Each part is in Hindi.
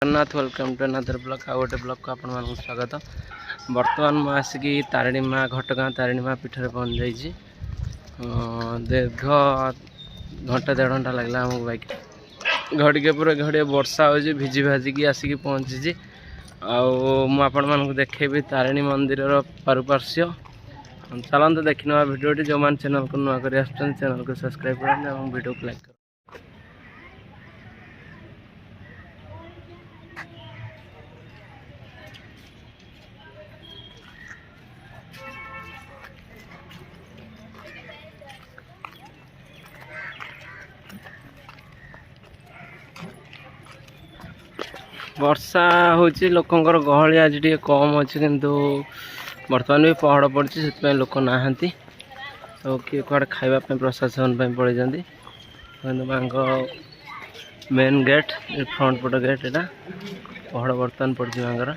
Jagannath welcome to another blog आ गोटे ब्लॉग को आपण मानक स्वागत। बर्तमान मु आसिकी तारिणी माँ घटगाँ तारिणी माँ पीठर पहुँच जाइए। दीर्घ घंटा 1.5 घंटा लगला आमको बाइक घड़िके पूरा घड़िया वर्षा हो भिजी भाजिकी आसिकी पहुँची। आपको देखेबी तारिणी मंदिर पार्श्व चलते देखी ना भिडियोटी। जो मैंने चैनल को नुआ कर चैनल को सब्सक्राइब करें वीडियो को लाइक करें। वर्षा होची लोकंकर गहली आज टे कम अच्छे किंतु बर्तमान भी पहाड़ पड़ी से लोक नहांती तो किए कड़े खावाई प्रशासन पड़े जाती। माँ मेन गेट फ्रंट पट गेट एटा पहाड़ बर्तमान पड़ी माँ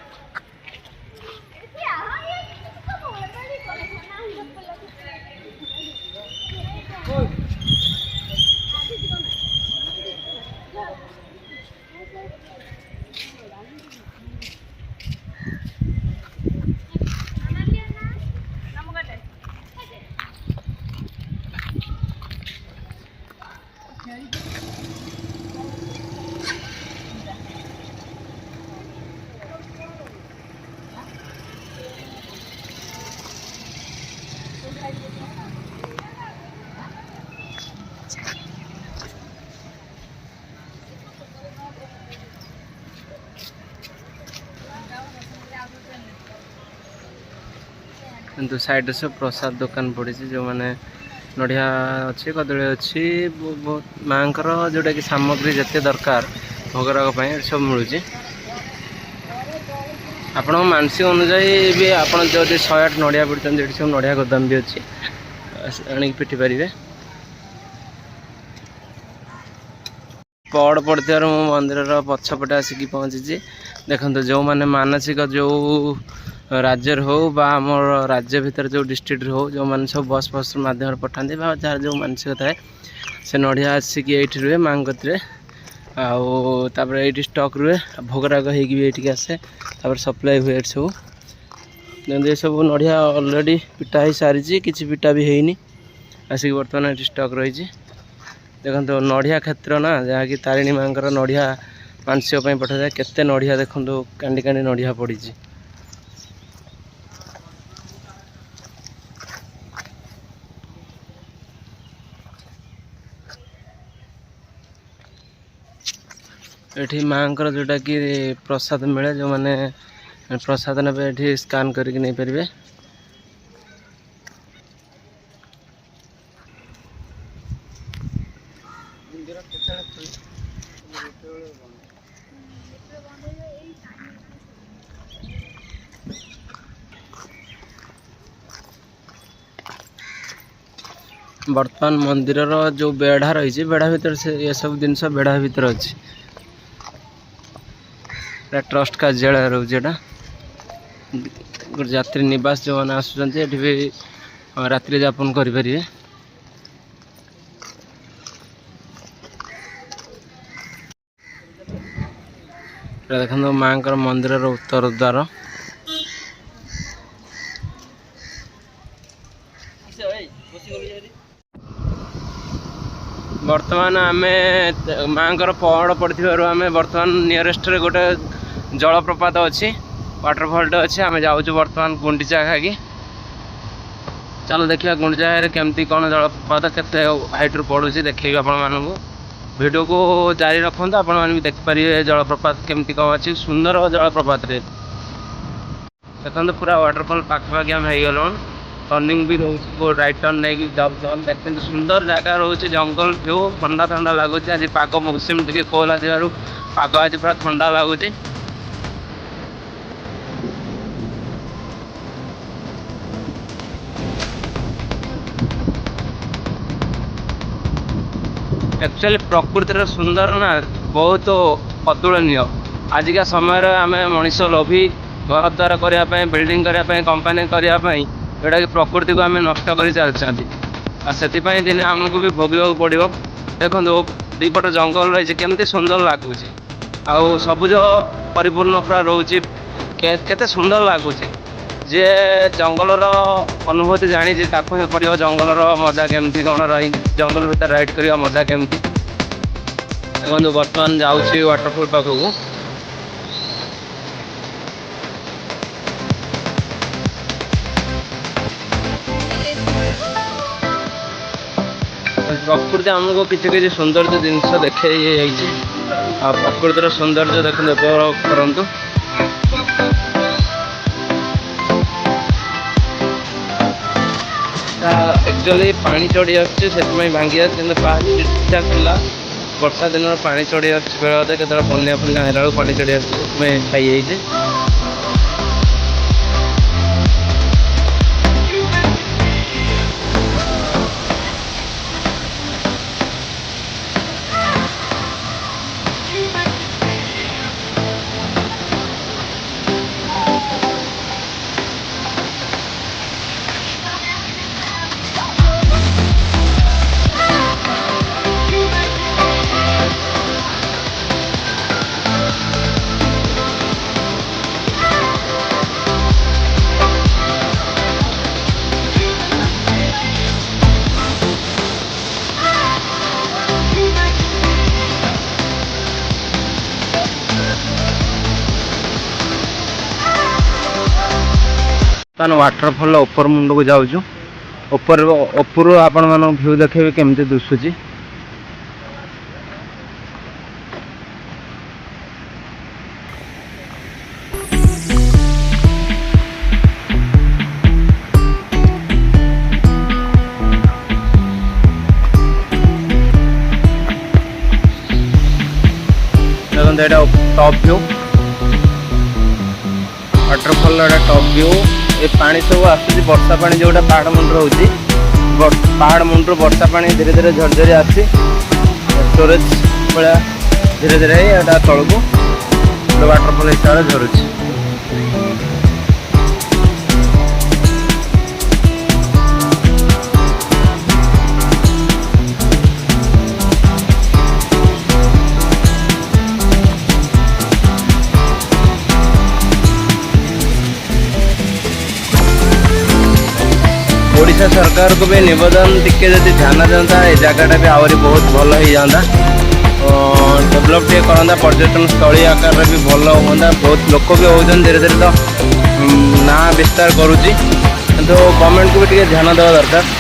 किंतु साइड से प्रसाद दुकान पड़ी जो मैंने नड़िया अच्छी कदली अच्छी माँ जोटा कि सामग्री जिते दरकार भोगराग सब मिलूँ। आपण मानसिक अनुजाई भी आप जो 108 नड़िया पड़ते ये सब नड़िया गोदाम भी अच्छी आनिक पिटी पारे। पहाड़ पड़तार मंदिर पछपटे आसिकी पहुँची। देखो जो मैंने मानसिक जो राज्य हो आम राज्य भितर जो डिस्ट्रिक्ट हो जो मैंने सब बस फस मध्यम पठाते जहाँ जो मानसिक थाए से नड़िया आसिकी ये रुहे माँ कतिरे आपर ये स्टक रुहे भोगराग होगी आसे सप्लाई हुए सब ये सब नड़िया ऑलरेडी पिटा हो सारी किसी पिटा भी होनी आसिक बर्तमान ये स्टक रही। देखो नड़िया क्षेत्र ना जहाँकि तारिणी माँ नड़िया मानसिक पठा जाए केते नड़िया देखो कांडी कांडी नड़िया पड़ी। ये माँ जोटा कि प्रसाद मिले जो मैंने प्रसाद ने ये स्कान करके नहीं पारे। वर्तमान मंदिर जो बेढ़ा रही बेढ़ा भीतर से ये सब जिनस बेढ़ा भीतर अच्छी ट्रस्ट कार्यालय रोजेटा यात्री निवास जो मैंने आसुँचे भी रात्रि यापन करें। देखो माँ मंदिर उत्तर द्वार बर्तमान आम माँ पहाड़ पड़े आम बर्तमान नियरेस्ट गोटे जलप्रपात अच्छी वाटरफॉल अच्छे आम जाऊँ बर्तमान गुंडीचा घागी। चलो देखिए गुंडीचा केमती कौन जलप्रपात केते हाइट रू पड़ू देखिए आपण वीडियो को जारी रखते आपण भी देखिपारे जलप्रपात केमती कौन अच्छी सुंदर जलप्रपात देखते पूरा वाटरफॉल पाखापाखि आम हो टर्निंग भी रोज राइट टर्न नहीं देखते सुंदर जगह रोचे जंगल व्यू ठंडा ठंडा लगुच। आज पाग मौसम टे कोला पाग आज पूरा ठंडा लगुच। एक्चुअली प्रकृतिर सुंदर ना बहुत अतुलनीय। आजिका समय आम मनीष लोभी घर द्वार करने बिल्डिंग करने कंपानी करने जोटा कि प्रकृति को आम नष्ट कर चलती से दिन आमको भी भोग पड़ो। देखो दीपट जंगल रही केमती सुंदर लगुच आउ सबुज परिपूर्ण पूरा रोचे केते सुंदर लगुच जे जंगलर अनुभूति जानी कर जंगलर मजा केमती कौन रही जंगल भीतर राइड कर मजा केमती देखो बर्तमान जाऊँगी वाटरफॉल पाखक प्रकृति आमको किसी किसी सौंदर्य जिनस देखे प्रकृतिर सौंदर्य देखते उपभोग करूँ एक्चुअली पानी चढ़ी आसुच्छी भांगी ठीक ठाक था वर्षा दिन पानी चढ़ी आसते के बन्या फन्या है पानी चढ़ी आसई वाटरफॉल ऊपर मुंड को जाऊँ ऊपर आपण मान व्यू देखे केमती दिशुची top view waterfall top view ये पानी सब आसुची वर्षा पानी जोटा पहाड़ मुंड रोचे पहाड़ मुंड वर्षा पानी धीरे धीरे झरझरी आसी स्टोरेज भाया धीरे धीरे यहाँ तौक वाटरफॉल हिसाब से झरुची ओडिशा सरकार को भी निवेदन टिके जब ध्यान दिता ये जगटा भी आहरी बहुत भल हो जाता डेभलप टे करता पर्यटन स्थली आकार भी भल हाँ बहुत लोक भी होती धीरे धीरे तो ना विस्तार करुच्ची तो गवर्नमेंट को भी ध्यान देवा दरकार।